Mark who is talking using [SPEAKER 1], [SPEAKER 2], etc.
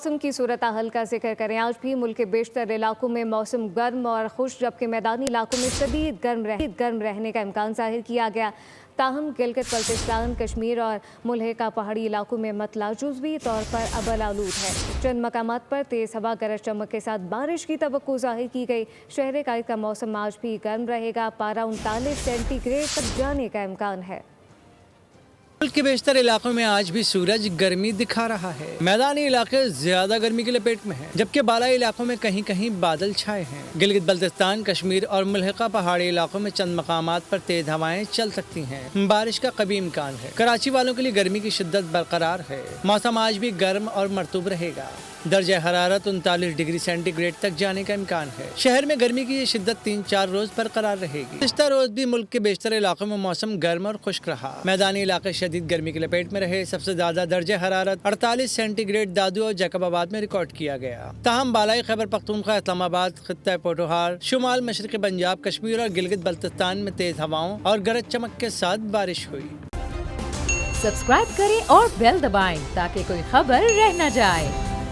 [SPEAKER 1] मौसम की सूरत हाल का जिक्र करें। आज भी मुल्क के बेशतर इलाकों में मौसम गर्म और खुश, जबकि मैदानी इलाकों में शदीद गर्म रहने का इम्कान जाहिर किया गया। ताहम गिलगित बल्तिस्तान, कश्मीर और मुल्हिका पहाड़ी इलाकों में मतला जुज़वी तौर पर अबल आलूद है। चंद मकामात पर तेज़ हवा, गरज चमक के साथ बारिश की तवक्को जाहिर की गई। शहर कायद का मौसम आज भी गर्म रहेगा। पारा 39 सेंटीग्रेड तक जाने का इम्कान है।
[SPEAKER 2] मुल्क के बेशतर इलाकों में आज भी सूरज गर्मी दिखा रहा है। मैदानी इलाके ज्यादा गर्मी की लपेट में हैं, जबकि बालाई इलाकों में कहीं कहीं बादल छाए हैं। गिलगित बल्तिस्तान, कश्मीर और मुल्हिका पहाड़ी इलाकों में चंद मकामात पर तेज हवाएं चल सकती हैं। बारिश का कभी इम्कान है। कराची वालों के लिए गर्मी की शिद्दत बरकरार है। मौसम आज भी गर्म और मरतूब रहेगा। दर्जा हरारत 39 डिग्री सेंटीग्रेड तक जाने का इम्कान है। शहर में गर्मी की ये शिद्दत 3-4 रोज बरकरार रहेगी। पिछला रोज भी मुल्क के बेशतर इलाकों में मौसम गर्म और खुश्क रहा। मैदानी इलाके शदीद गर्मी की लपेट में रहे। सबसे ज्यादा दर्जा हरारत 48 सेंटीग्रेड दादू और जैकबाबाद में रिकॉर्ड किया गया। ताहम बालाई खैबर पख्तूनख्वा, इस्लामाबाद, खित्ता पोठोहार, शुमाल मशरक़ी पंजाब, कश्मीर और गिलगित बल्तिस्तान में तेज हवाओं और गरज चमक के साथ बारिश हुई।
[SPEAKER 3] सब्सक्राइब करें और बेल दबाएं ताकि कोई खबर रह न जाए।